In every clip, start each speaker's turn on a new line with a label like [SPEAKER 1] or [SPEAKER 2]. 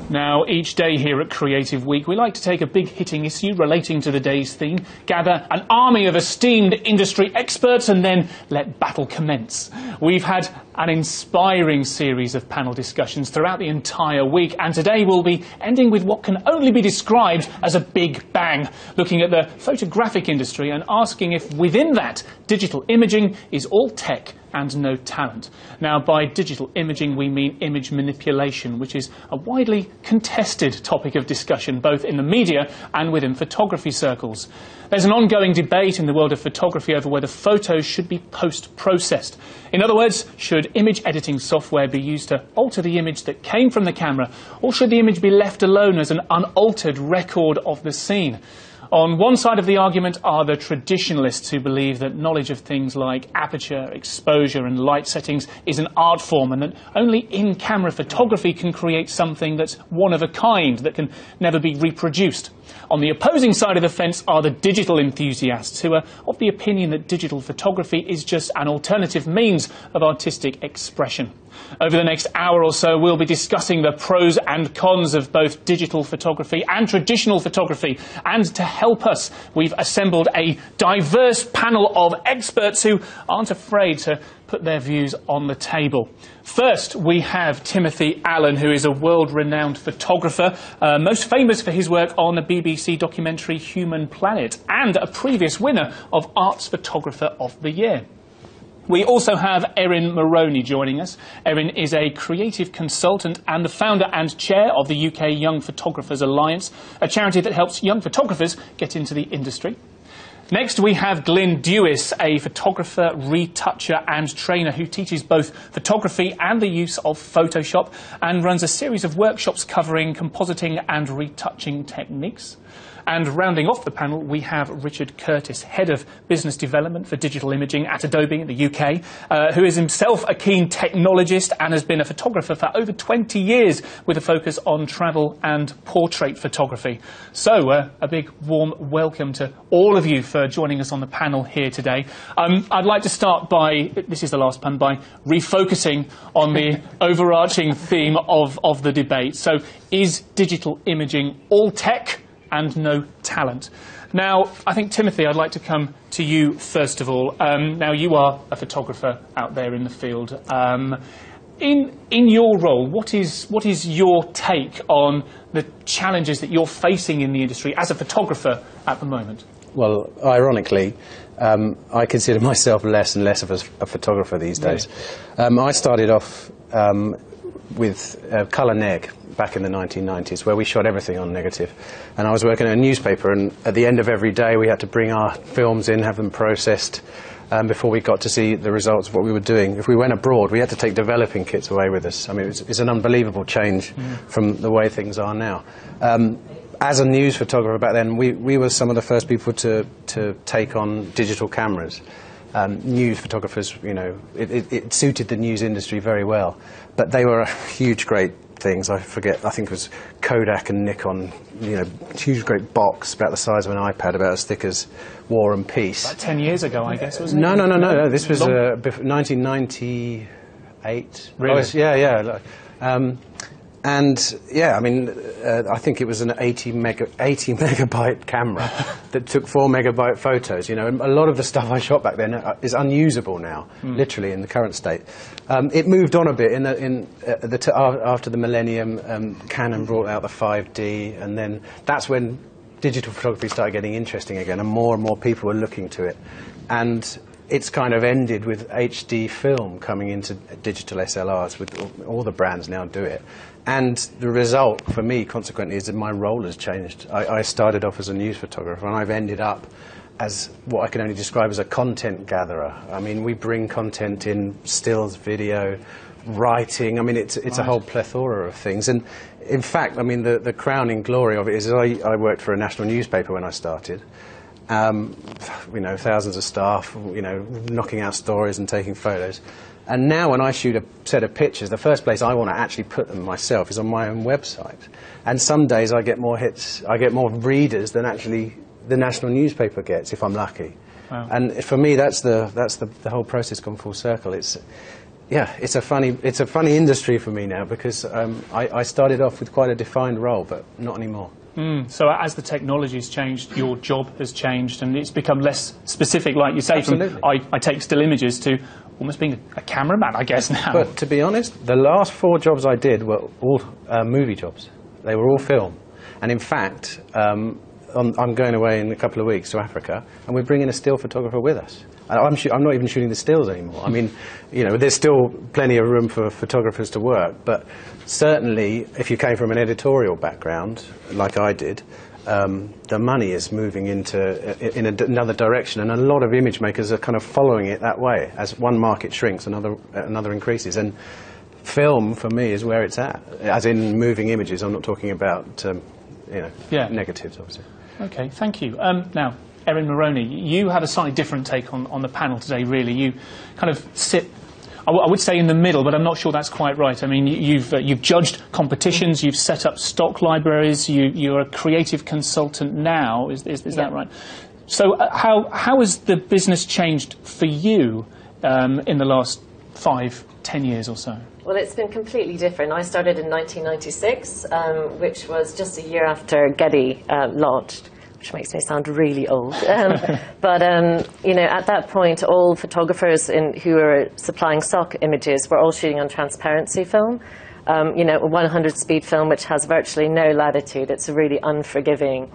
[SPEAKER 1] Now, each day here at Creative Week, we like to take a big-hitting issue relating to the day's theme, gather an army of esteemed industry experts, and then let battle commence. We've had an inspiring series of panel discussions throughout the entire week, and today we'll be ending with what can only be described as a big bang, looking at the photographic industry and asking if within that, digital imaging is all tech and no talent. Now, by digital imaging, we mean image manipulation, which is a widely contested topic of discussion, both in the media and within photography circles. There's an ongoing debate in the world of photography over whether photos should be post-processed. In other words, should image editing software be used to alter the image that came from the camera, or should the image be left alone as an unaltered record of the scene? On one side of the argument are the traditionalists who believe that knowledge of things like aperture, exposure and light settings is an art form, and that only in-camera photography can create something that's one of a kind, that can never be reproduced. On the opposing side of the fence are the digital enthusiasts who are of the opinion that digital photography is just an alternative means of artistic expression. Over the next hour or so, we'll be discussing the pros and cons of both digital photography and traditional photography. And to help us, we've assembled a diverse panel of experts who aren't afraid to put their views on the table. First, we have Timothy Allen, who is a world-renowned photographer, most famous for his work on the BBC documentary Human Planet, and a previous winner of Arts Photographer of the Year. We also have Erin Moroney joining us. Erin is a creative consultant and the founder and chair of the UK Young Photographers Alliance, a charity that helps young photographers get into the industry. Next, we have Glyn Dewis, a photographer, retoucher and trainer who teaches both photography and the use of Photoshop and runs a series of workshops covering compositing and retouching techniques. And rounding off the panel, we have Richard Curtis, Head of Business Development for Digital Imaging at Adobe in the UK, who is himself a keen technologist and has been a photographer for over 20 years with a focus on travel and portrait photography. So, a big warm welcome to all of you for joining us on the panel here today. I'd like to start by, this is the last pun, by refocusing on the overarching theme of the debate. So, is digital imaging all tech and no talent? Now, I think, Timothy, I'd like to come to you first of all. Now, you are a photographer out there in the field. In your role, what is your take on the challenges that you're facing in the industry as a photographer at the moment?
[SPEAKER 2] Well, ironically, I consider myself less and less of a photographer these days. Really? I started off with colour neg back in the 1990s, where we shot everything on negative. And I was working at a newspaper, and at the end of every day we had to bring our films in, have them processed before we got to see the results of what we were doing. If we went abroad, we had to take developing kits away with us. I mean, it's an unbelievable change from the way things are now. As a news photographer back then, we were some of the first people to take on digital cameras. News photographers, you know, it suited the news industry very well. But they were huge, great things. I forget, I think it was Kodak and Nikon, you know, huge, great box about the size of an iPad, about as thick as War and Peace.
[SPEAKER 1] About 10 years ago, I guess, wasn't it?
[SPEAKER 2] No. This was 1998.
[SPEAKER 1] Really?
[SPEAKER 2] Yeah. And yeah, I mean, I think it was an 80 megabyte camera that took 4 megabyte photos. You know, and a lot of the stuff I shot back then is unusable now, literally in the current state. It moved on a bit after the millennium. Canon brought out the 5D, and then that's when digital photography started getting interesting again, and more people were looking to it. And it's kind of ended with HD film coming into digital SLRs, with all the brands now do it. And the result for me, consequently, is that my role has changed. I started off as a news photographer, and I've ended up as what I can only describe as a content gatherer. I mean, we bring content in, stills, video, writing. I mean, it's a whole plethora of things. And in fact, I mean, the crowning glory of it is I worked for a national newspaper when I started. You know, thousands of staff, you know, knocking out stories and taking photos. And now when I shoot a set of pictures, the first place I want to actually put them myself is on my own website. And some days I get more hits, I get more readers than actually the national newspaper gets, if I'm lucky. Wow. And for me, that's the whole process gone full circle. Yeah, it's a funny industry for me now, because I started off with quite a defined role, but not anymore.
[SPEAKER 1] So as the technology's changed, your job has changed, and it's become less specific, like you say.
[SPEAKER 2] Absolutely.
[SPEAKER 1] From I take still images to almost being a cameraman, I guess, now.
[SPEAKER 2] But to be honest, the last 4 jobs I did were all movie jobs. They were all film. And in fact, I'm going away in a couple of weeks to Africa, and we're bringing a still photographer with us. I'm not even shooting the stills anymore. I mean, you know, there's still plenty of room for photographers to work, but certainly if you came from an editorial background, like I did, the money is moving in another direction, and a lot of image makers are kind of following it that way. As one market shrinks, another increases, and film for me is where it's at. As in moving images, I'm not talking about negatives, obviously.
[SPEAKER 1] Okay, thank you. Now, Erin Moroney, you have a slightly different take on the panel today, really. You kind of sit, I would say, in the middle, but I'm not sure that's quite right. I mean, you've judged competitions, you've set up stock libraries, you're a creative consultant now, is that right? So how has the business changed for you in the last 5-10 years or so?
[SPEAKER 3] Well, it's been completely different. I started in 1996, which was just a year after Getty launched, which makes me sound really old. But at that point, all photographers who were supplying stock images were all shooting on transparency film. A 100-speed film, which has virtually no latitude. It's a really unforgiving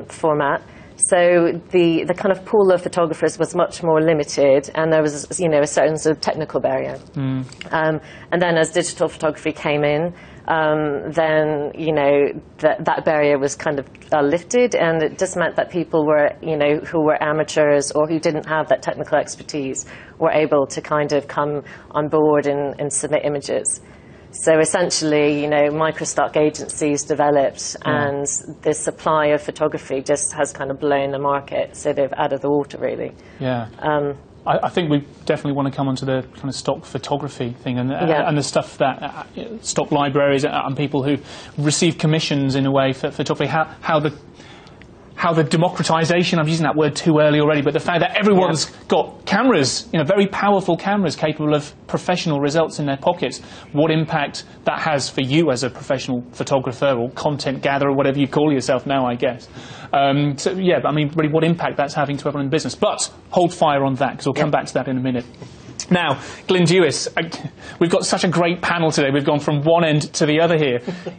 [SPEAKER 3] format. So the kind of pool of photographers was much more limited, and there was a certain sort of technical barrier. And then as digital photography came in, then that barrier was kind of lifted, and it just meant that people were who were amateurs or who didn't have that technical expertise were able to kind of come on board and submit images. So essentially, microstock agencies developed, and the supply of photography just has kind of blown the market. So they've out of the water, really.
[SPEAKER 1] Yeah. I think we definitely want to come onto the kind of stock photography thing and the stuff that stock libraries and people who receive commissions in a way for photography. How the democratization, I'm using that word too early already, but the fact that everyone's got cameras, very powerful cameras capable of professional results in their pockets, what impact that has for you as a professional photographer or content gatherer, whatever you call yourself now, I guess. Really what impact that's having to everyone in business. But hold fire on that, because we'll come back to that in a minute. Now, Glyn Dewis, we've got such a great panel today. We've gone from one end to the other here.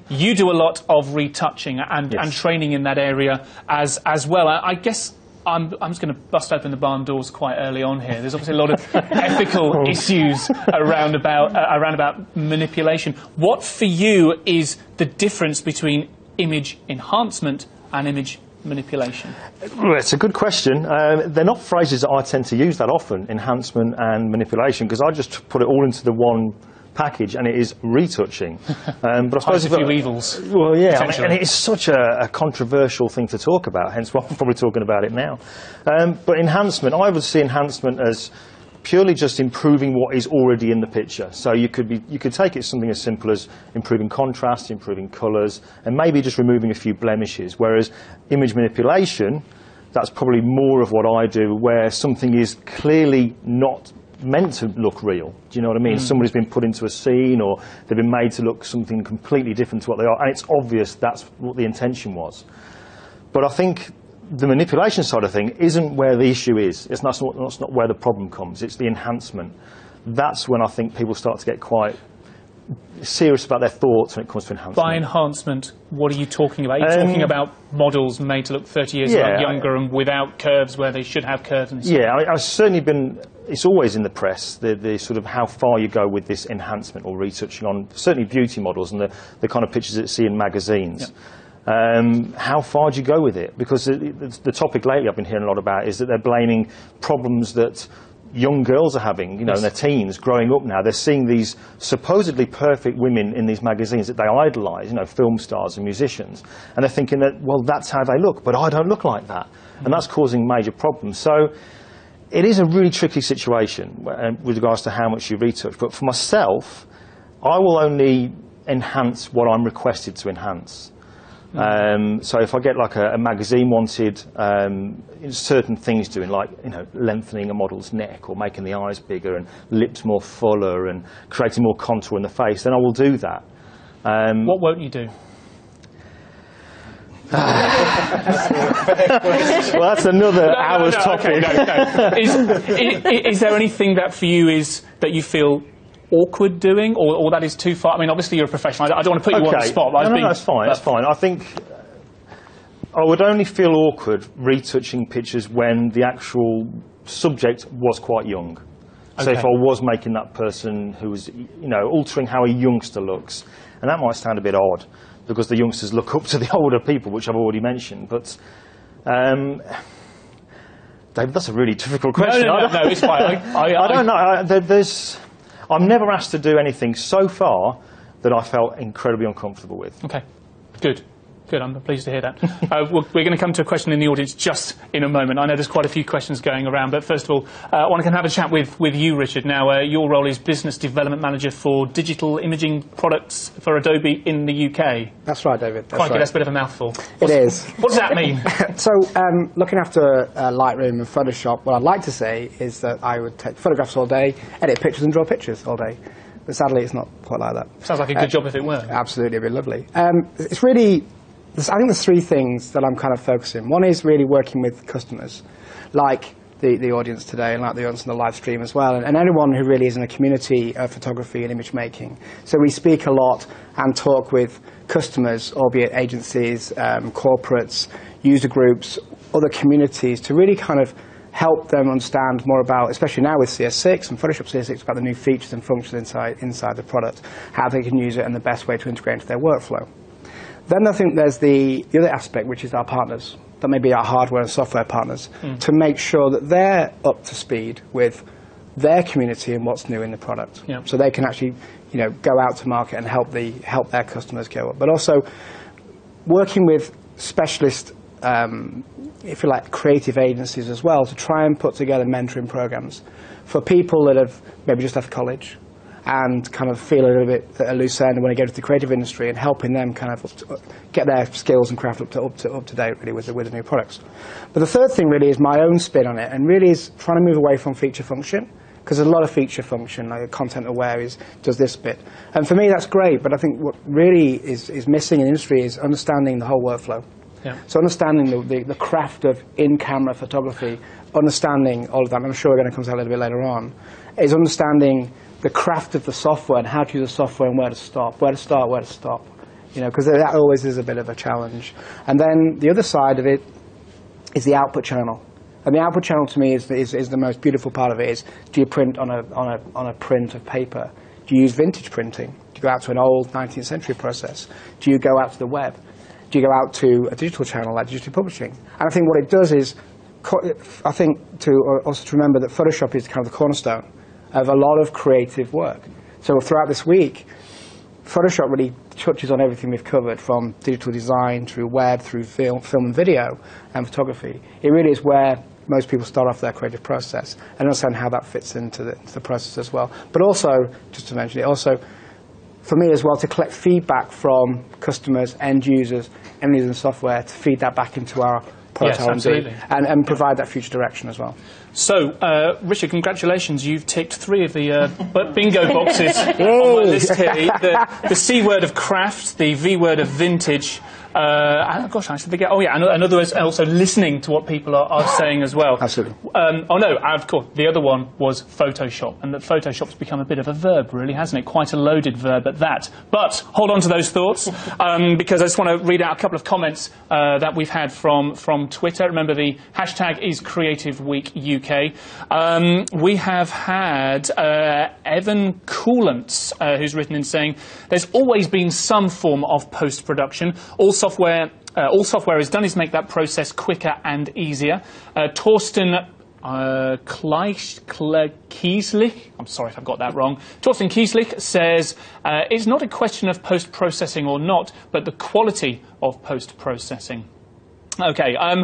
[SPEAKER 1] You do a lot of retouching and training in that area as well. I guess I'm just going to bust open the barn doors quite early on here. There's obviously a lot of ethical issues around about manipulation. What for you is the difference between image enhancement and image manipulation?
[SPEAKER 4] Well, it's a good question. They're not phrases that I tend to use that often, enhancement and manipulation, because I just put it all into the one package, and it is retouching. But I suppose
[SPEAKER 1] a few evils.
[SPEAKER 4] Well, yeah, and it is such a controversial thing to talk about, hence why I'm probably talking about it now. But enhancement, I would see enhancement as purely just improving what is already in the picture. So you could take it something as simple as improving contrast, improving colours, and maybe just removing a few blemishes. Whereas image manipulation, that's probably more of what I do, where something is clearly not meant to look real. Do you know what I mean? Somebody's been put into a scene, or they've been made to look something completely different to what they are, and it's obvious that's what the intention was. But I think the manipulation side of thing isn't where the issue is. It's not where the problem comes. It's the enhancement. That's when I think people start to get quite serious about their thoughts when it comes to enhancement.
[SPEAKER 1] By enhancement, what are you talking about? Are you talking about models made to look 30 years younger and without curves where they should have curves? And
[SPEAKER 4] I've certainly been... It's always in the press, the sort of how far you go with this enhancement or retouching on certainly beauty models and the kind of pictures that you see in magazines. How far do you go with it? Because the topic lately I've been hearing a lot about is that they're blaming problems that young girls are having, in their teens, growing up now. They're seeing these supposedly perfect women in these magazines that they idolise, film stars and musicians, and they're thinking that, well, that's how they look, but I don't look like that. And that's causing major problems. So it is a really tricky situation with regards to how much you retouch. But for myself, I will only enhance what I'm requested to enhance. So if I get like a magazine wanted certain things doing, like lengthening a model's neck or making the eyes bigger and lips more fuller and creating more contour in the face, then I will do that.
[SPEAKER 1] What won't you do?
[SPEAKER 4] Well, that's another hour's topic.
[SPEAKER 1] Is there anything that for you that you feel awkward doing, or that is too far? I mean, obviously you're a professional. I don't want to put you on the spot.
[SPEAKER 4] No, that's fine. That's fine. I think I would only feel awkward retouching pictures when the actual subject was quite young. So if I was making that person who was, altering how a youngster looks, and that might sound a bit odd, because the youngsters look up to the older people, which I've already mentioned. But, David, that's a really difficult question.
[SPEAKER 1] No, it's fine.
[SPEAKER 4] I don't know. I'm never asked to do anything so far that I felt incredibly uncomfortable with.
[SPEAKER 1] Okay, good. Good, I'm pleased to hear that. We're going to come to a question in the audience just in a moment. I know there's quite a few questions going around, but first of all, I want to have a chat with you, Richard. Now, your role is Business Development Manager for Digital Imaging Products for Adobe in the UK.
[SPEAKER 5] That's right, David.
[SPEAKER 1] That's a bit of a mouthful.
[SPEAKER 5] It is.
[SPEAKER 1] What does that mean?
[SPEAKER 5] So, looking after Lightroom and Photoshop, what I'd like to say is that I would take photographs all day, edit pictures and draw pictures all day. But sadly, it's not quite like that.
[SPEAKER 1] Sounds like a good job if it were.
[SPEAKER 5] Absolutely, it'd be lovely. It's really... I think there's three things that I'm kind of focusing. One is really working with customers, like the audience today and like the audience on the live stream as well, and anyone who really is in a community of photography and image making. So we speak a lot and talk with customers, albeit agencies, corporates, user groups, other communities, to really kind of help them understand more about, especially now with CS6 and Photoshop CS6, about the new features and functions inside the product, how they can use it and the best way to integrate into their workflow. Then I think there's the other aspect, which is our partners. That may be our hardware and software partners, to make sure that they're up to speed with their community and what's new in the product.
[SPEAKER 1] Yeah.
[SPEAKER 5] So they can actually, go out to market and help their customers go up. But also working with specialist, if you like, creative agencies as well, to try and put together mentoring programs for people that have maybe just left college and kind of feel a little bit at a loose end when they go to the creative industry, and helping them kind of get their skills and craft up to date really with the new products. But the third thing really is my own spin on it, and really is trying to move away from feature function, because there's a lot of feature function, like content aware does this bit. And for me that's great, but I think what really is missing in the industry is understanding the whole workflow.
[SPEAKER 1] Yeah.
[SPEAKER 5] So understanding the craft of in-camera photography, understanding all of that, and I'm sure we're going to come to that a little bit later on, is understanding the craft of the software and how to use the software and where to stop, where to start, where to stop. Because that always is a bit of a challenge. And then the other side of it is the output channel. And the output channel to me is the most beautiful part of it. Is, do you print on a print of paper? Do you use vintage printing? Do you go out to an old 19th century process? Do you go out to the web? Do you go out to a digital channel like digital publishing? And I think what it does is, I think also to remember that Photoshop is kind of the cornerstone of a lot of creative work. So throughout this week, Photoshop really touches on everything we've covered, from digital design through web, through film and video and photography. It really is where most people start off their creative process, and understand how that fits into the process as well. But also, just to mention it, also for me as well, to collect feedback from customers, end users, and using software to feed that back into our product R&D and provide that future direction as well.
[SPEAKER 1] So, Richard, congratulations. You've ticked 3 of the bingo boxes on my list here. The C word of craft, the V word of vintage. Gosh, I should forget. Oh, yeah, another is also listening to what people are saying as well.
[SPEAKER 5] Absolutely.
[SPEAKER 1] Oh, no, of course, the other one was Photoshop, and that Photoshop's become a bit of a verb, really, hasn't it? Quite a loaded verb at that. But hold on to those thoughts, because I just want to read out a couple of comments that we've had from Twitter. Remember, the hashtag is Creative Week UK. We have had Evan Coolants, who's written in saying, there's always been some form of post-production. All software has done is make that process quicker and easier. Torsten Kieslich, I'm sorry if I've got that wrong. Torsten Kieslich says, it's not a question of post-processing or not, but the quality of post-processing. Okay, I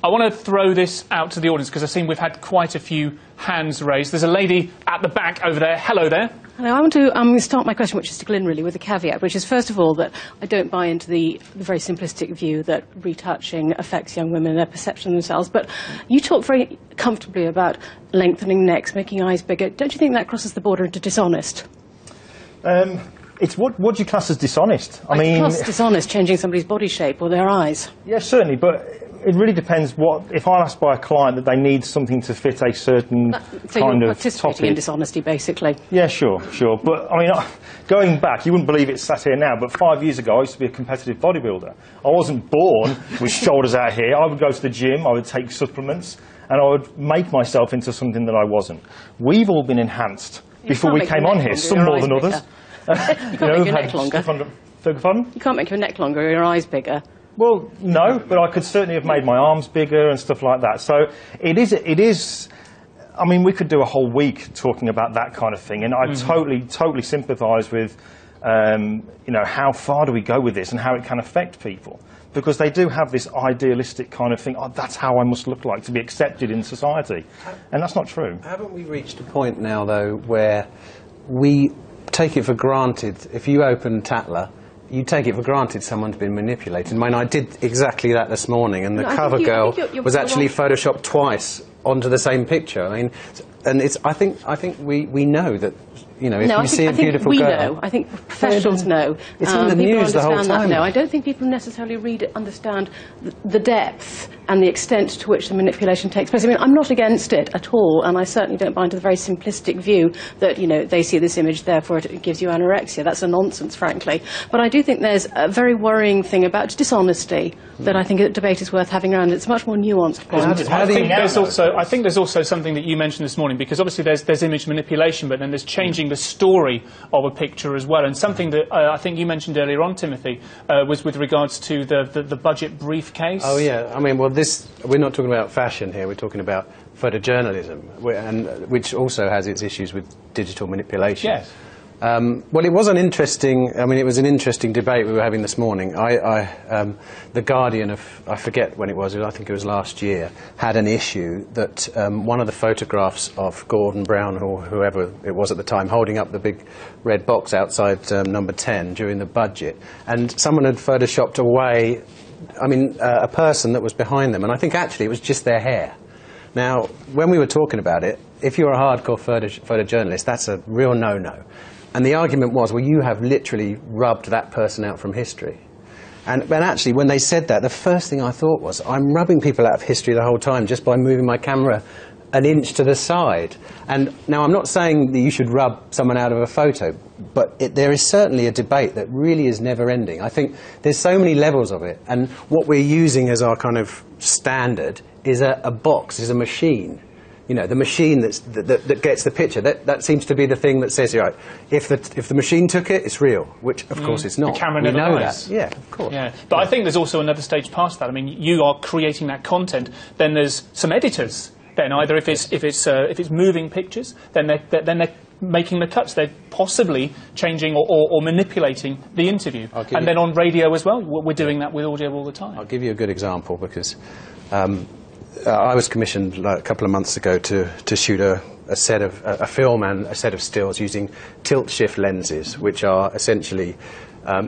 [SPEAKER 1] want to throw this out to the audience because I've seen we've had quite a few hands raised. There's a lady at the back over there. Hello there.
[SPEAKER 6] Hello, I want to start my question, which is to Glyn, really, with a caveat, which is, first of all, that I don't buy into the very simplistic view that retouching affects young women and their perception of themselves. But you talk very comfortably about lengthening necks, making eyes bigger. Don't you think that crosses the border into dishonest?
[SPEAKER 4] It's what do you class as dishonest? I mean,
[SPEAKER 6] class dishonest, changing somebody's body shape or their eyes.
[SPEAKER 4] Yeah, certainly, but it really depends if I'm asked by a client that they need something to fit a certain
[SPEAKER 6] So
[SPEAKER 4] kind
[SPEAKER 6] you're
[SPEAKER 4] of
[SPEAKER 6] participating
[SPEAKER 4] topic.
[SPEAKER 6] in dishonesty, basically.
[SPEAKER 4] Yeah, sure. But, I mean, going back, you wouldn't believe it's sat here now, but 5 years ago I used to be a competitive bodybuilder. I wasn't born with shoulders out here. I would go to the gym, I would take supplements, and I would make myself into something that I wasn't. We've all been enhanced before we came on here, some more than others.
[SPEAKER 6] You can't make your neck longer.
[SPEAKER 4] Pardon?
[SPEAKER 6] You can't make your neck longer or your eyes bigger.
[SPEAKER 4] Well, no, but I could certainly have made my arms bigger and stuff like that. So it is. I mean, we could do a whole week talking about that kind of thing, and I totally sympathise with, how far do we go with this and how it can affect people. Because they do have this idealistic kind of thing, that's how I must look like to be accepted in society. And that's not true.
[SPEAKER 2] Haven't we reached a point now, though, where we take it for granted, if you open Tatler, you take it for granted someone's been manipulated. I mean, I did exactly that this morning, and the cover girl was actually photoshopped twice onto the same picture. I mean, and it's. I think we know that. You know, if you see a beautiful girl,
[SPEAKER 6] I think professionals know.
[SPEAKER 2] It's in the news the whole time.
[SPEAKER 6] No, I don't think people necessarily understand the depth and the extent to which the manipulation takes place. I mean, I'm not against it at all, and I certainly don't buy into the very simplistic view that, they see this image, therefore it gives you anorexia. That's a nonsense, frankly. But I do think there's a very worrying thing about dishonesty that I think a debate is worth having around. It's a much more nuanced point.
[SPEAKER 1] I think there's also something that you mentioned this morning, because obviously there's image manipulation, but then there's changing the story of a picture as well. And something that I think you mentioned earlier on, Timothy, was with regards to the budget briefcase.
[SPEAKER 2] Oh yeah, I mean, well, we're not talking about fashion here. We're talking about photojournalism, which also has its issues with digital manipulation.
[SPEAKER 1] Yes.
[SPEAKER 2] Well, it was an interesting debate we were having this morning. The Guardian, I forget when it was, I think it was last year, had an issue that one of the photographs of Gordon Brown, or whoever it was at the time, holding up the big red box outside number 10 during the budget, and someone had photoshopped away, a person that was behind them, and I think actually it was just their hair. Now, when we were talking about it, if you're a hardcore photojournalist, that's a real no-no. And the argument was, well, you have literally rubbed that person out from history. And actually, when they said that, the first thing I thought was, I'm rubbing people out of history the whole time just by moving my camera an inch to the side. And now, I'm not saying that you should rub someone out of a photo, but there is certainly a debate that really is never-ending. I think there's so many levels of it, and what we're using as our kind of standard is a box, is a machine. The machine that gets the picture, that seems to be the thing that says, right, if the machine took it, it's real, which of course it's not.
[SPEAKER 1] The camera never lies.
[SPEAKER 2] That. Yeah, of course.
[SPEAKER 1] Yeah. But I think there's also another stage past that. I mean, you are creating that content, then there's some editors. Then either if it's moving pictures, then they're making the cuts. They're possibly changing or manipulating the interview. And then on radio as well, we're doing that with audio all the time.
[SPEAKER 2] I'll give you a good example, because I was commissioned a couple of months ago to shoot a film and a set of stills using tilt-shift lenses, which are essentially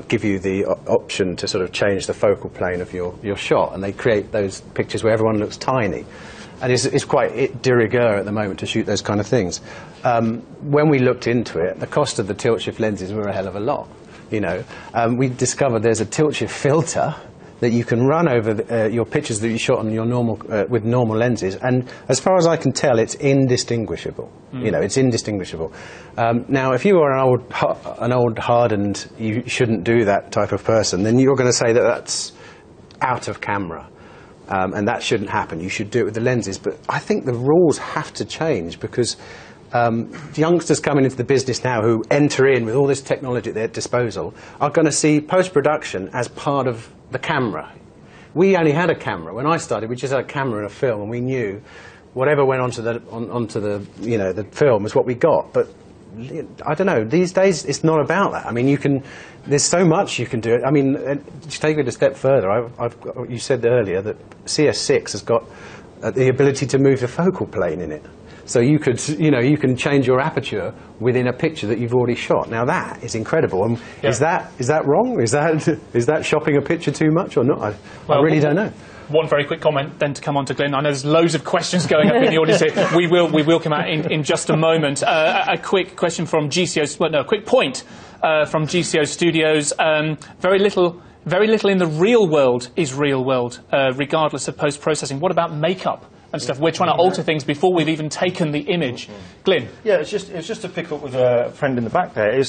[SPEAKER 2] give you the option to sort of change the focal plane of your shot, and they create those pictures where everyone looks tiny. And it's quite de rigueur at the moment to shoot those kind of things. When we looked into it, the cost of the tilt-shift lenses were a hell of a lot. We discovered there's a tilt-shift filter that you can run over your pictures that you shot on your with normal lenses, and as far as I can tell, it's indistinguishable. It's indistinguishable. Now, if you are an old hardened, you shouldn't do that type of person, then you're going to say that that's out of camera, and that shouldn't happen. You should do it with the lenses. But I think the rules have to change, because youngsters coming into the business now who enter in with all this technology at their disposal are going to see post-production as part of the camera. We only had a camera. When I started, we just had a camera and a film, and we knew whatever went onto the film is what we got. But I don't know. These days, it's not about that. I mean, there's so much you can do. I mean, to take it a step further, you said earlier that CS6 has got the ability to move the focal plane in it. So you can change your aperture within a picture that you've already shot. Now that is incredible. Is that wrong? Is that shopping a picture too much or not? I really don't know.
[SPEAKER 1] One very quick comment, then to come on to Glyn. I know there's loads of questions going up in the audience here. We will come out in just a moment. A quick question from GCO. Well, no, a quick point from GCO Studios. Very little in the real world is real world, regardless of post-processing. What about makeup and stuff? We're trying to alter things before we've even taken the image. Glyn?
[SPEAKER 4] Yeah, it's just to pick up with a friend in the back there.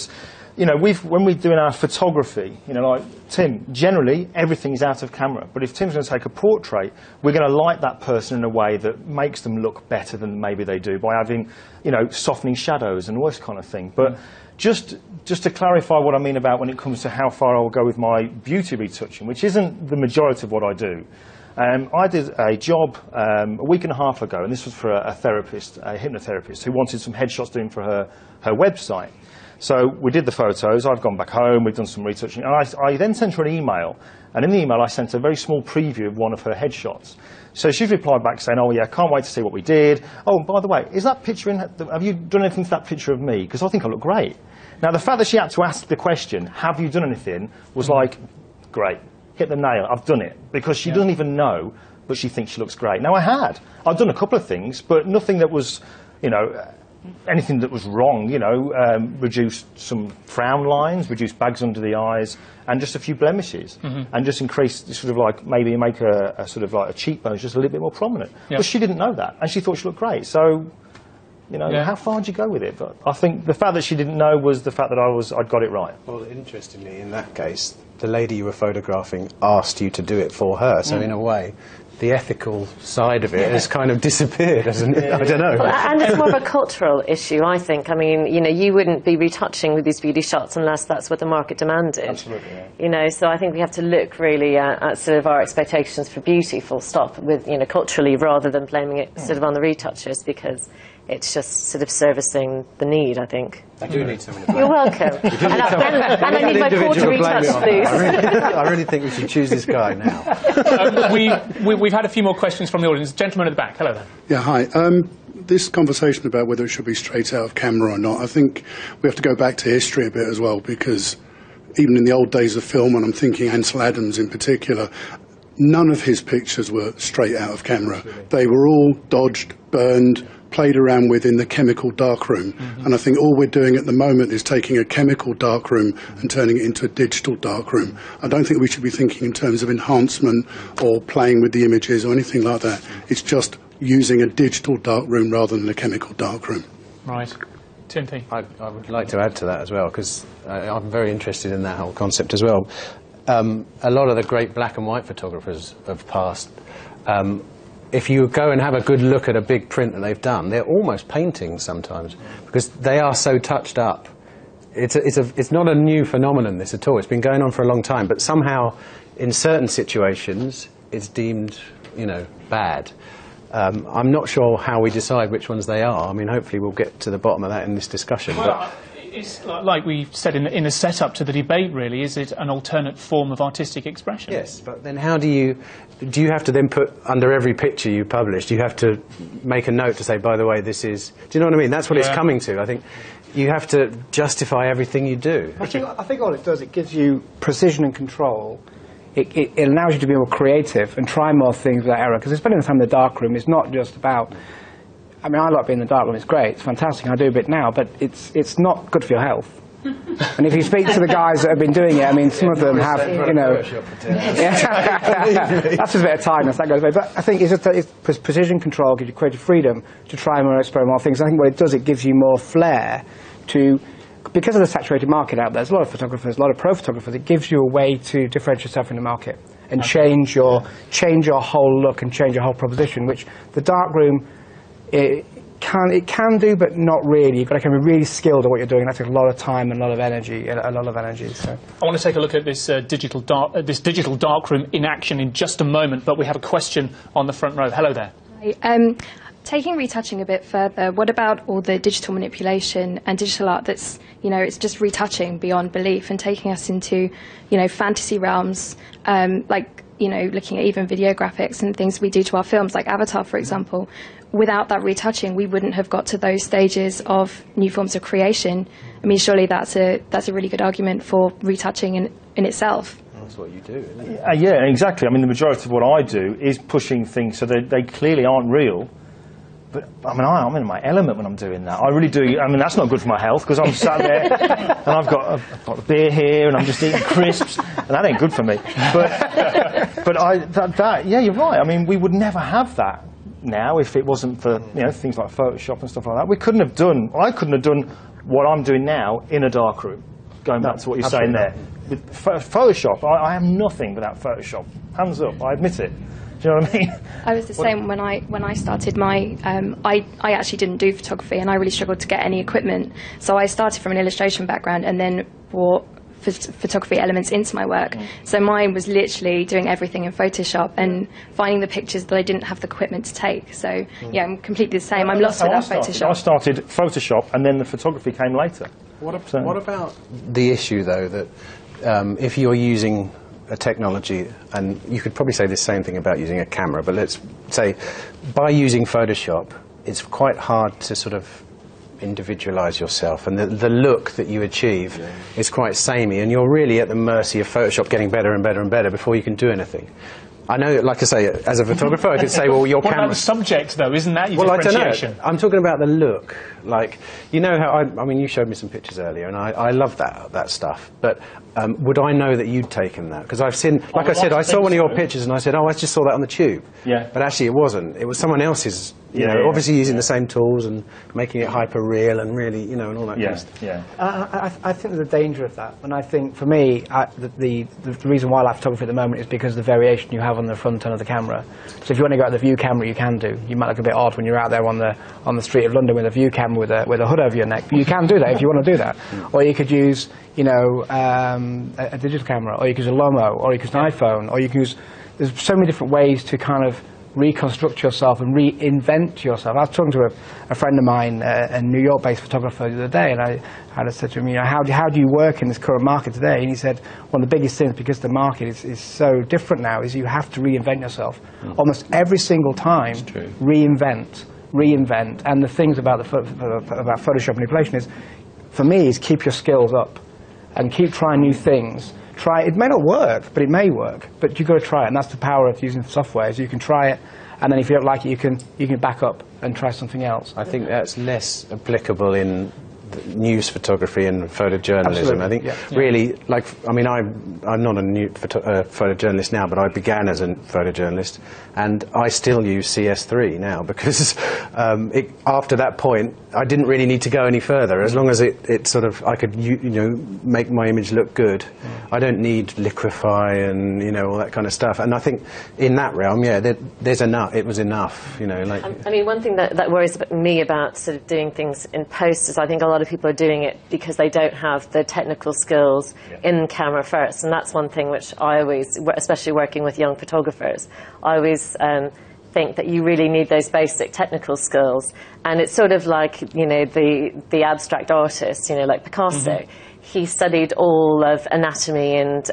[SPEAKER 4] When we're doing our photography, like Tim, generally everything's out of camera. But if Tim's going to take a portrait, we're going to light that person in a way that makes them look better than maybe they do by having, softening shadows and all this kind of thing. But just to clarify what I mean about when it comes to how far I will go with my beauty retouching, which isn't the majority of what I do. I did a job a week and a half ago, and this was for a therapist, a hypnotherapist, who wanted some headshots doing for her website. So we did the photos, I've gone back home, we've done some retouching, and I then sent her an email, and in the email I sent a very small preview of one of her headshots. So she's replied back saying, oh yeah, can't wait to see what we did. Oh, and by the way, is that picture have you done anything to that picture of me? Because I think I look great. Now the fact that she had to ask the question, have you done anything, was like, great. Hit the nail, I've done it. Because she doesn't even know, but she thinks she looks great. Now, I've done a couple of things, but nothing that was, anything that was wrong, reduced some frown lines, reduced bags under the eyes, and just a few blemishes. And just increased, maybe make a sort of like a cheekbones just a little bit more prominent.
[SPEAKER 1] Yep.
[SPEAKER 4] But she didn't know that, and she thought she looked great. So, how far did you go with it? But I think the fact that she didn't know was the fact that I'd got it right.
[SPEAKER 2] Well, interestingly, in that case, the lady you were photographing asked you to do it for her. So in a way, the ethical side of it has kind of disappeared, hasn't it? I don't know.
[SPEAKER 3] Well, and it's more of a cultural issue, I think. I mean, you wouldn't be retouching with these beauty shots unless that's what the market demanded.
[SPEAKER 4] Absolutely, yeah.
[SPEAKER 3] So I think we have to look really at sort of our expectations for beauty, full stop, with, culturally, rather than blaming it sort of on the retouchers, because it's just sort of servicing the need, I think.
[SPEAKER 2] I do need someone to blame.
[SPEAKER 3] You're welcome. And I need my porter retouch, please.
[SPEAKER 2] I really think we should choose this guy now.
[SPEAKER 1] We've had a few more questions from the audience. Gentleman at the back, hello there.
[SPEAKER 7] Yeah, hi. This conversation about whether it should be straight out of camera or not, I think we have to go back to history a bit as well, because even in the old days of film, and I'm thinking Ansel Adams in particular, none of his pictures were straight out of camera. They were all dodged, burned, played around with in the chemical darkroom. And I think all we're doing at the moment is taking a chemical darkroom and turning it into a digital darkroom. I don't think we should be thinking in terms of enhancement or playing with the images or anything like that. It's just using a digital darkroom rather than a chemical darkroom.
[SPEAKER 1] Right. Timothy?
[SPEAKER 2] I would like to add to that as well, because I'm very interested in that whole concept as well. A lot of the great black and white photographers of past, if you go and have a good look at a big print that they've done, they're almost paintings sometimes, because they are so touched up. It's not a new phenomenon, this at all. It's been going on for a long time, but somehow in certain situations it's deemed, bad. I'm not sure how we decide which ones they are. I mean, hopefully we'll get to the bottom of that in this discussion.
[SPEAKER 1] Well, it's like we said in the setup to the debate, really. Is it an alternate form of artistic expression?
[SPEAKER 2] Yes, but then how do you have to then put under every picture you publish, do you have to make a note to say, by the way, this is... Do you know what I mean? That's what it's coming to. I think you have to justify everything you do.
[SPEAKER 5] I think all it does, it gives you precision and control. It allows you to be more creative and try more things without error, because spending time in the darkroom is not just about... I mean, I like being in the darkroom, it's great, it's fantastic, I do a bit now, but it's not good for your health. And if you speak to the guys that have been doing it, I mean, some of them have, that's just a bit of tiredness, that goes away. But I think it's precision control, gives you creative freedom to try and experiment more things. I think what it does, it gives you more flair to... Because of the saturated market out there, there's a lot of photographers, a lot of pro photographers, it gives you a way to differentiate yourself in the market and change your whole look and change your whole proposition, which the darkroom... It can do, but not really. You've got to be really skilled at what you're doing. That takes a lot of time and a lot of energy. So.
[SPEAKER 1] I want to take a look at this digital darkroom in action in just a moment, but we have a question on the front row. Hello there.
[SPEAKER 8] Hi. taking retouching a bit further, what about all the digital manipulation and digital art that's, you know, it's just retouching beyond belief and taking us into, you know, fantasy realms, like, you know, looking at even video graphics and things we do to our films, like Avatar, for example. Without that retouching, we wouldn't have got to those stages of new forms of creation. I mean, surely that's a really good argument for retouching in itself.
[SPEAKER 2] That's what you do, isn't it?
[SPEAKER 4] Yeah, exactly. I mean, the majority of what I do is pushing things so they clearly aren't real. But, I mean, I'm in my element when I'm doing that. I really do. I mean, that's not good for my health, because I'm sat there and I've got a beer here and I'm just eating crisps, and that ain't good for me. But yeah, you're right. I mean, we would never have that now if it wasn't for, you know, things like Photoshop and stuff like that. I couldn't have done what I'm doing now in a dark room, going back to what you're saying there. With Photoshop, I am nothing without Photoshop. Hands up, I admit it. Do you know what I mean?
[SPEAKER 8] I was the same when I started my. I actually didn't do photography, and I really struggled to get any equipment. So I started from an illustration background, and then brought photography elements into my work. So mine was literally doing everything in Photoshop and finding the pictures that I didn't have the equipment to take. So yeah, I'm completely the same. I'm lost without Photoshop.
[SPEAKER 4] I started Photoshop, and then the photography came later.
[SPEAKER 2] What about the issue, though, that if you're using a technology, and you could probably say the same thing about using a camera, but let's say by using Photoshop, it's quite hard to sort of individualize yourself, and the look that you achieve is quite samey, and you're really at the mercy of Photoshop getting better and better and better before you can do anything. I know, like I say, as a photographer, I could say, well, your camera...
[SPEAKER 1] What about the subject, though? Isn't that your differentiation?
[SPEAKER 2] I don't know. I'm talking about the look. Like, you know how... I mean, you showed me some pictures earlier, and I love that stuff. But would I know that you'd taken that? Because I've seen... Like I said, I saw one of your pictures, and I said, oh, I just saw that on the tube.
[SPEAKER 4] Yeah.
[SPEAKER 2] But actually, it wasn't. It was someone else's... You know, obviously using the same tools and making it hyper-real and really, you know, and all that kind of stuff.
[SPEAKER 5] Yeah. I think there's a danger of that. And I think, for me, the reason why I like photography at the moment is because of the variation you have on the front end of the camera. So if you want to go out the view camera, you can do. You might look a bit odd when you're out there on the street of London with a view camera with a hood over your neck. But you can do that if you want to do that. Or you could use, you know, a digital camera, or you could use a Lomo, or you could use an iPhone, or you can use... There's so many different ways to kind of reconstruct yourself and reinvent yourself. I was talking to a friend of mine, a New York-based photographer, the other day, and I said to him, you know, how do you work in this current market today? And he said, one of the biggest things, because the market is so different now, is you have to reinvent yourself. Almost every single time, reinvent. And the things about about Photoshop manipulation is, for me, is keep your skills up and keep trying new things. It may not work, but it may work. But you've got to try it, and that's the power of using software. Is you can try it, and then if you don't like it, you can back up and try something else.
[SPEAKER 2] I think that's less applicable in news photography and photojournalism.
[SPEAKER 5] Absolutely.
[SPEAKER 2] I think really, like, I mean, I'm not a new photojournalist now, but I began as a photojournalist, and I still use CS3 now because after that point, I didn't really need to go any further. As long as it sort of, I could, you know, make my image look good. I don't need liquify and, you know, all that kind of stuff. And I think in that realm, there's enough. It was enough, you know. Like,
[SPEAKER 3] I mean, one thing that worries me about sort of doing things in post is I think a lot of people are doing it because they don't have the technical skills in camera first, and that's one thing which I always, especially working with young photographers, I always think that you really need those basic technical skills. And it's sort of like, you know, the abstract artist, you know, like Picasso. He studied all of anatomy and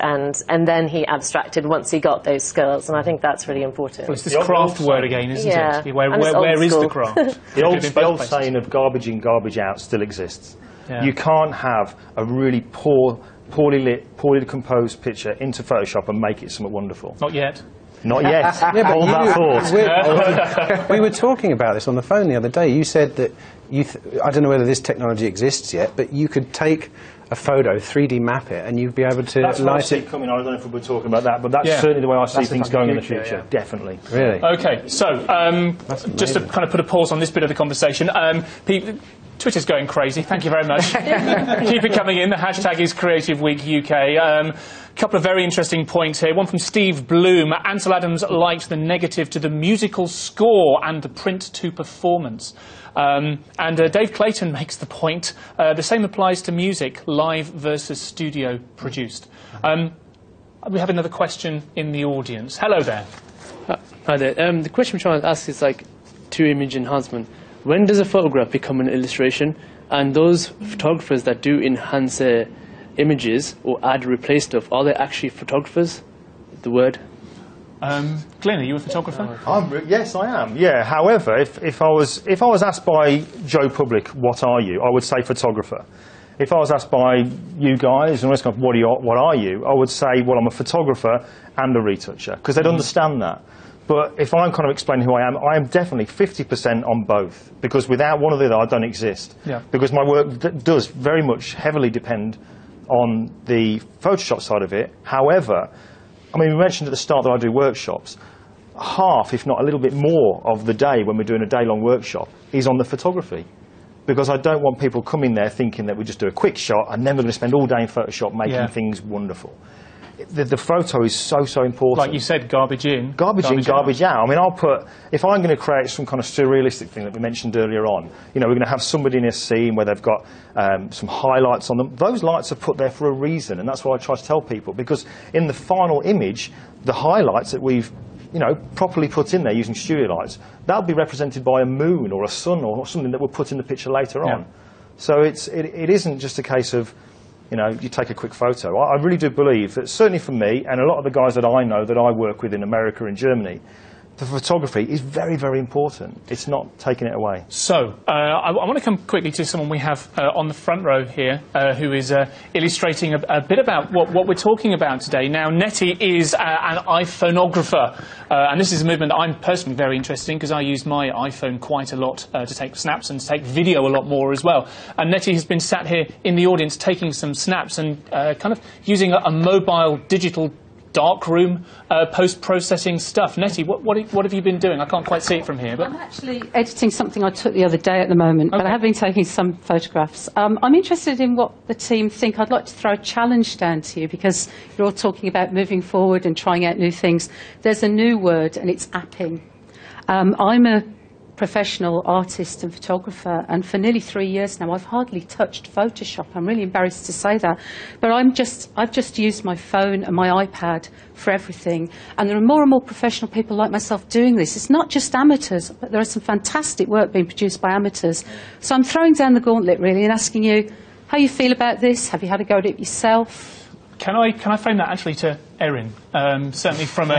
[SPEAKER 3] then he abstracted once he got those skills, and I think that's really important.
[SPEAKER 1] Well, it's this craft word again, isn't it? Where is the craft?
[SPEAKER 4] The old saying of garbage in, garbage out still exists. Yeah. You can't have a really poorly lit, poorly composed picture into Photoshop and make it something wonderful.
[SPEAKER 1] Not yet.
[SPEAKER 4] Not yet. Hold that thought.
[SPEAKER 2] We were talking about this on the phone the other day. You said that I don't know whether this technology exists yet, but you could take a photo, 3D map it, and you'd be able to
[SPEAKER 4] that's what I
[SPEAKER 2] light
[SPEAKER 4] see
[SPEAKER 2] it.
[SPEAKER 4] coming. I don't know if we're talking about that, but that's certainly the way I see things going in the future. Definitely.
[SPEAKER 2] Really?
[SPEAKER 1] Okay, so just to kind of put a pause on this bit of the conversation, Twitter's going crazy. Thank you very much. Keep it coming in. The hashtag is Creative Week UK. A couple of very interesting points here. One from Steve Bloom. Ansel Adams liked the negative to the musical score and the print to performance. And Dave Clayton makes the point, the same applies to music, live versus studio produced. We have another question in the audience. Hello there.
[SPEAKER 9] Hi there. The question I'm trying to ask is, like, to image enhancement. When does a photograph become an illustration? And those photographers that do enhance images or add, replace stuff, are they actually photographers? The word.
[SPEAKER 1] Glyn, are you a photographer?
[SPEAKER 4] Yes, I am. Yeah. However, if I was asked by Joe Public, what are you? I would say photographer. If I was asked by you guys, and what are you? I would say, well, I'm a photographer and a retoucher, because they'd understand that. But if I'm kind of explaining who I am definitely 50% on both, because without one of the other, I don't exist.
[SPEAKER 1] Yeah.
[SPEAKER 4] Because my work does very much heavily depend on the Photoshop side of it. However, I mean, we mentioned at the start that I do workshops. Half, if not a little bit more, of the day when we're doing a day-long workshop is on the photography. Because I don't want people coming there thinking that we just do a quick shot and then we're going to spend all day in Photoshop making things wonderful. The photo is so important.
[SPEAKER 1] Like you said, garbage in.
[SPEAKER 4] Garbage in, garbage out. I mean, if I'm going to create some kind of surrealistic thing that we mentioned earlier on, we're going to have somebody in a scene where they've got some highlights on them. Those lights are put there for a reason, and that's what I try to tell people, because in the final image, the highlights that we've properly put in there using studio lights, that'll be represented by a moon or a sun or something that we'll put in the picture later on. So it isn't just a case of, you take a quick photo. I really do believe that, certainly for me and a lot of the guys that I know that I work with in America and Germany, the photography is very, very important. It's not taking it away.
[SPEAKER 1] So, I want to come quickly to someone we have on the front row here who is illustrating a bit about what we're talking about today. Now, Nettie is an iPhoneographer, and this is a movement that I'm personally very interested in because I use my iPhone quite a lot to take snaps and to take video a lot more as well. And Nettie has been sat here in the audience taking some snaps and kind of using a mobile digital darkroom post-processing stuff. Nettie, what have you been doing? I can't quite see it from here. But
[SPEAKER 10] I'm actually editing something I took the other day at the moment, but I have been taking some photographs. I'm interested in what the team think. I'd like to throw a challenge down to you, because you're all talking about moving forward and trying out new things. There's a new word, and it's apping. I'm a professional artist and photographer, and for nearly 3 years now I've hardly touched Photoshop. I'm really embarrassed to say that, but I've just used my phone and my iPad for everything, and there are more and more professional people like myself doing this. It's not just amateurs, but there is some fantastic work being produced by amateurs. So I'm throwing down the gauntlet really and asking you how you feel about this. Have you had a go at it yourself?
[SPEAKER 1] Can I frame that actually to Erin? Certainly from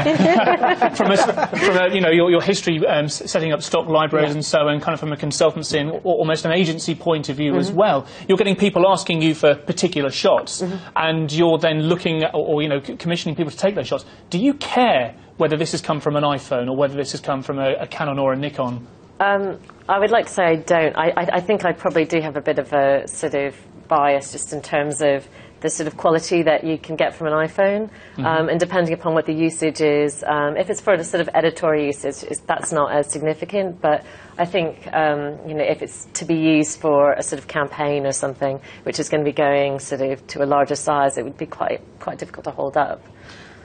[SPEAKER 1] your history setting up stock libraries and so, and kind of from a consultancy and almost an agency point of view as well. You're getting people asking you for particular shots, and you're then looking at, or commissioning people to take those shots. Do you care whether this has come from an iPhone or whether this has come from a Canon or a Nikon?
[SPEAKER 3] I would like to say I don't. I think I probably do have a bit of a sort of bias just in terms of the sort of quality that you can get from an iPhone, and depending upon what the usage is. If it's for the sort of editorial usage, that's not as significant, but I think if it's to be used for a sort of campaign or something, which is going to be going sort of to a larger size, it would be quite difficult to hold up.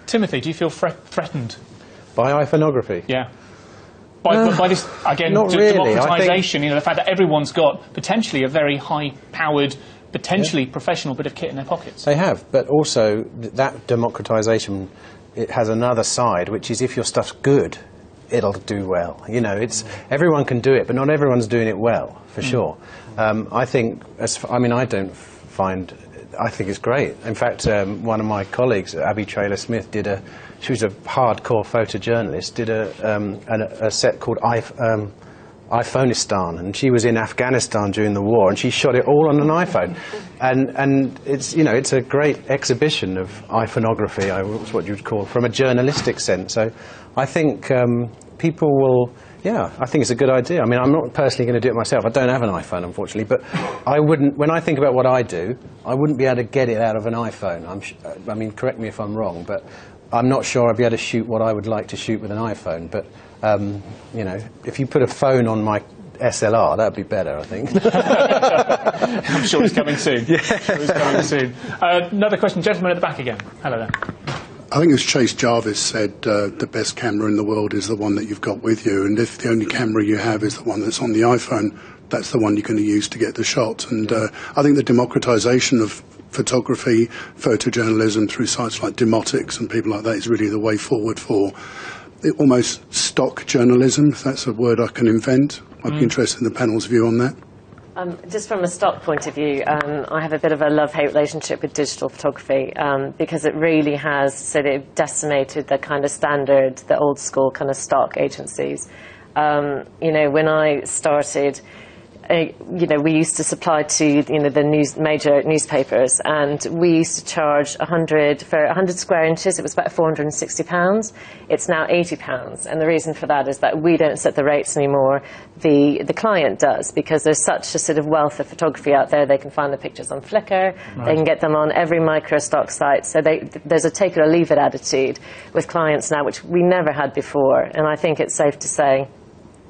[SPEAKER 1] Timothy, do you feel threatened?
[SPEAKER 2] By iPhoneography?
[SPEAKER 1] Yeah. By this, again,
[SPEAKER 2] Not really.
[SPEAKER 1] democratisation, the fact that everyone's got potentially a very high-powered, potentially professional bit of kit in their pockets.
[SPEAKER 2] They have, but also that democratisation, it has another side, which is if your stuff's good, it'll do well. Everyone can do it, but not everyone's doing it well, for sure. I think, I think it's great. In fact, one of my colleagues, Abby Traylor-Smith, she was a hardcore photojournalist, did a set called iPhonistan, and she was in Afghanistan during the war, and she shot it all on an iPhone. And it's a great exhibition of iPhoneography, it's what you'd call, from a journalistic sense. So I think people will. Yeah, I think it's a good idea. I mean, I'm not personally going to do it myself. I don't have an iPhone, unfortunately, but I wouldn't. When I think about what I do, I wouldn't be able to get it out of an iPhone. I mean, correct me if I'm wrong, but I'm not sure I'd be able to shoot what I would like to shoot with an iPhone. But if you put a phone on my SLR, that'd be better, I think.
[SPEAKER 1] I'm sure it's coming soon. Yeah. It's coming soon. Another question, gentleman at the back again. Hello there.
[SPEAKER 7] I think as Chase Jarvis said, the best camera in the world is the one that you've got with you, and if the only camera you have is the one that's on the iPhone, that's the one you're going to use to get the shot. And I think the democratization of photography, photojournalism through sites like Demotics and people like that is really the way forward for almost stock journalism, if that's a word I can invent. I'd be interested in the panel's view on that.
[SPEAKER 3] Just from a stock point of view, I have a bit of a love-hate relationship with digital photography because it really has sort of decimated the kind of standard, the old-school kind of stock agencies. You know, when I started, you know, we used to supply to, you know, the major newspapers, and we used to charge 100 for 100 square inches. It was about £460. It's now £80, and the reason for that is that we don't set the rates anymore. The client does, because there's such a sort of wealth of photography out there. They can find the pictures on Flickr. Right. They can get them on every micro stock site. So there's a take it or leave it attitude with clients now, which we never had before. And I think it's safe to say,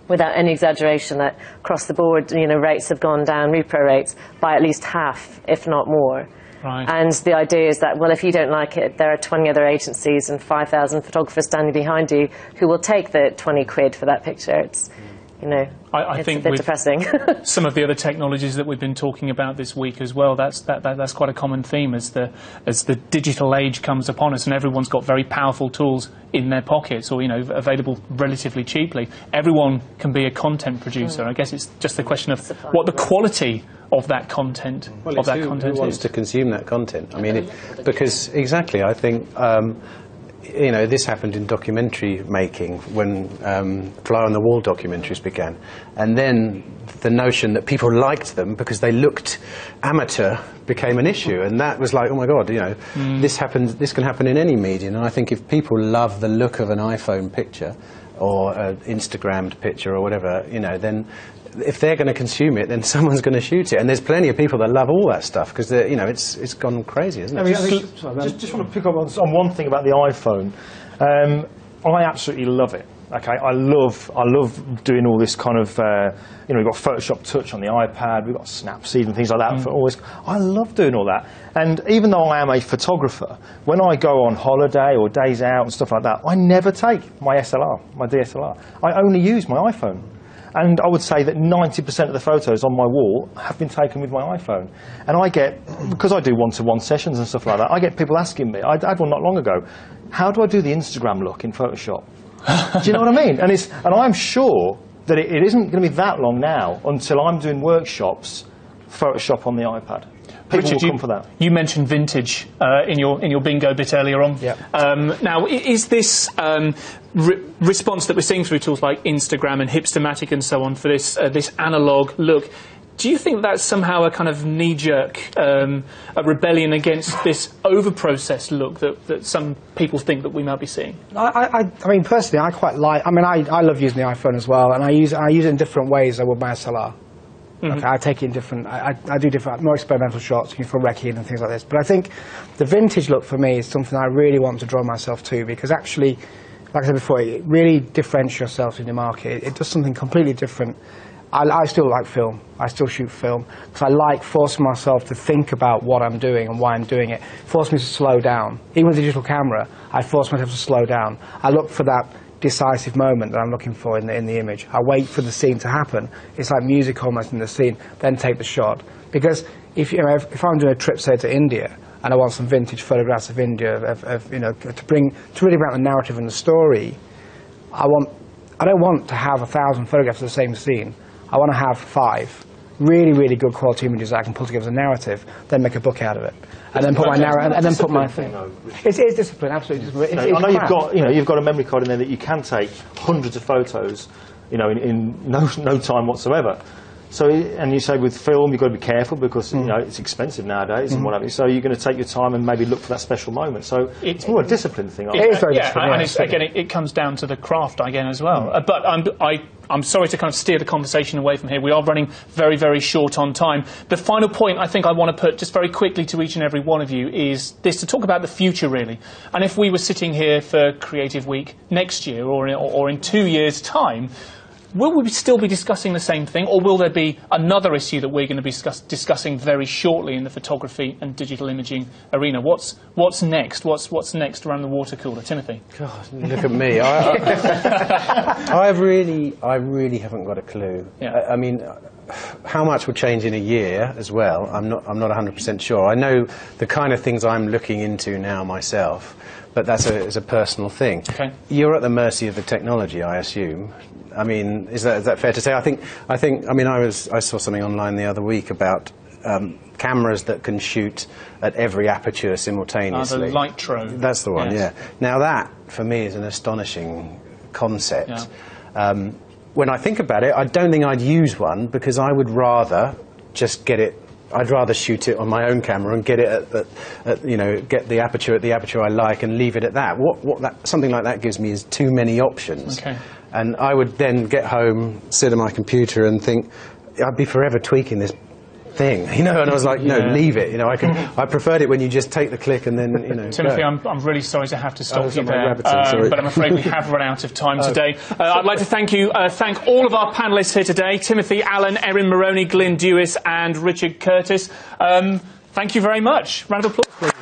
[SPEAKER 3] without any exaggeration, that across the board, you know, rates have gone down, repro rates, by at least half, if not more.
[SPEAKER 1] Right.
[SPEAKER 3] And the idea is that, well, if you don't like it, there are 20 other agencies and 5,000 photographers standing behind you who will take the 20 quid for that picture. It's, you know,
[SPEAKER 1] I
[SPEAKER 3] it's
[SPEAKER 1] think
[SPEAKER 3] a bit
[SPEAKER 1] with
[SPEAKER 3] depressing.
[SPEAKER 1] some of the other technologies that we've been talking about this week as well, that's quite a common theme as the digital age comes upon us, and everyone's got very powerful tools in their pockets, or, you know, available relatively cheaply. Everyone can be a content producer. I guess it's just a question of what the quality of that content
[SPEAKER 2] who wants to consume that content. I mean, because exactly, I think. You know, this happened in documentary making when Fly on the Wall documentaries began, and then the notion that people liked them because they looked amateur became an issue, and that was like, oh my God, you know, this can happen in any medium. And I think if people love the look of an iPhone picture or an Instagrammed picture or whatever, you know, then if they're going to consume it, then someone's going to shoot it. And there's plenty of people that love all that stuff because, you know, it's gone crazy, isn't it?
[SPEAKER 4] I mean, just want to pick up on one thing about the iPhone. I absolutely love it. Okay, I love doing all this kind of, you know, we've got Photoshop Touch on the iPad, we've got Snapseed and things like that for all this. I love doing all that. And even though I am a photographer, when I go on holiday or days out and stuff like that, I never take my SLR, my DSLR. I only use my iPhone. And I would say that 90% of the photos on my wall have been taken with my iPhone. And I get, because I do one-to-one sessions and stuff like that, I get people asking me, I had one not long ago, how do I do the Instagram look in Photoshop? Do you know what I mean? And I'm sure that it isn't going to be that long now until I'm doing workshops, Photoshop on the iPad. People
[SPEAKER 1] Richard,
[SPEAKER 4] will come for that.
[SPEAKER 1] You mentioned vintage in your bingo bit earlier on.
[SPEAKER 2] Yep.
[SPEAKER 1] Now, is this response that we're seeing through tools like Instagram and Hipstamatic and so on for this analog look, do you think that's somehow a kind of knee-jerk a rebellion against this over-processed look that some people think that we might be seeing?
[SPEAKER 5] I mean, personally, I quite like. I mean, I love using the iPhone as well, and I use it in different ways than I would my SLR. Okay, I take it in different. I do different, more experimental shots for recce and things like this. But I think the vintage look for me is something I really want to draw myself to, because actually, like I said before, it really differentiates yourself in the market. It does something completely different. I still like film. I still shoot film because I like forcing myself to think about what I'm doing and why I'm doing it. Force me to slow down. Even with a digital camera, I force myself to slow down. I look for that decisive moment that I'm looking for in the image. I wait for the scene to happen. It's like music almost in the scene, then take the shot. Because if I'm doing a trip, say, to India, and I want some vintage photographs of India, you know, to really bring out the narrative and the story, I don't want to have 1,000 photographs of the same scene. I want to have 5 really, really good quality images that I can pull together as a narrative, then make a book out of it, and then put my narrative, and then put my thing. It's discipline, absolutely.
[SPEAKER 4] I know you've got a memory card in there that you can take hundreds of photos, you know, in no time whatsoever. So, and you say with film, you've got to be careful because you know it's expensive nowadays and whatever. So you're going to take your time and maybe look for that special moment. So it's more a discipline thing.
[SPEAKER 1] It is very disciplined. And again, it comes down to the craft again as well. But I'm sorry to kind of steer the conversation away from here. We are running very, very short on time. The final point I think I want to put just very quickly to each and every one of you is this, to talk about the future really. And if we were sitting here for Creative Week next year or in 2 years' time, will we still be discussing the same thing, or will there be another issue that we're going to be discussing very shortly in the photography and digital imaging arena? What's next? What's next around the water cooler? Timothy?
[SPEAKER 2] God, look at me. I really haven't got a clue.
[SPEAKER 1] Yeah.
[SPEAKER 2] I mean, how much will change in a year as well, I'm not 100% sure. I know the kind of things I'm looking into now myself, but that's a personal thing.
[SPEAKER 1] Okay.
[SPEAKER 2] You're at the mercy of the technology, I assume. I mean, is that fair to say? I mean, I saw something online the other week about cameras that can shoot at every aperture simultaneously.
[SPEAKER 1] The Lightroom.
[SPEAKER 2] That's the one,
[SPEAKER 1] yes.
[SPEAKER 2] yeah. Now that, for me, is an astonishing concept. Yeah. When I think about it, I don't think I'd use one, because I would rather just get it. I'd rather shoot it on my own camera and get it get the aperture at the aperture I like and leave it at that. Something like that gives me is too many options.
[SPEAKER 1] Okay.
[SPEAKER 2] And I would then get home, sit at my computer and think, I'd be forever tweaking this thing, and I was like, no, leave it. I preferred it when you just take the click and then,
[SPEAKER 1] Timothy,
[SPEAKER 2] go.
[SPEAKER 1] I'm really sorry to have to stop you there,
[SPEAKER 2] sorry.
[SPEAKER 1] but I'm afraid we have run out of time today. I'd like to thank all of our panellists here today: Timothy Allen, Erin Moroney, Glyn Dewis, and Richard Curtis. Thank you very much. Round of applause, please.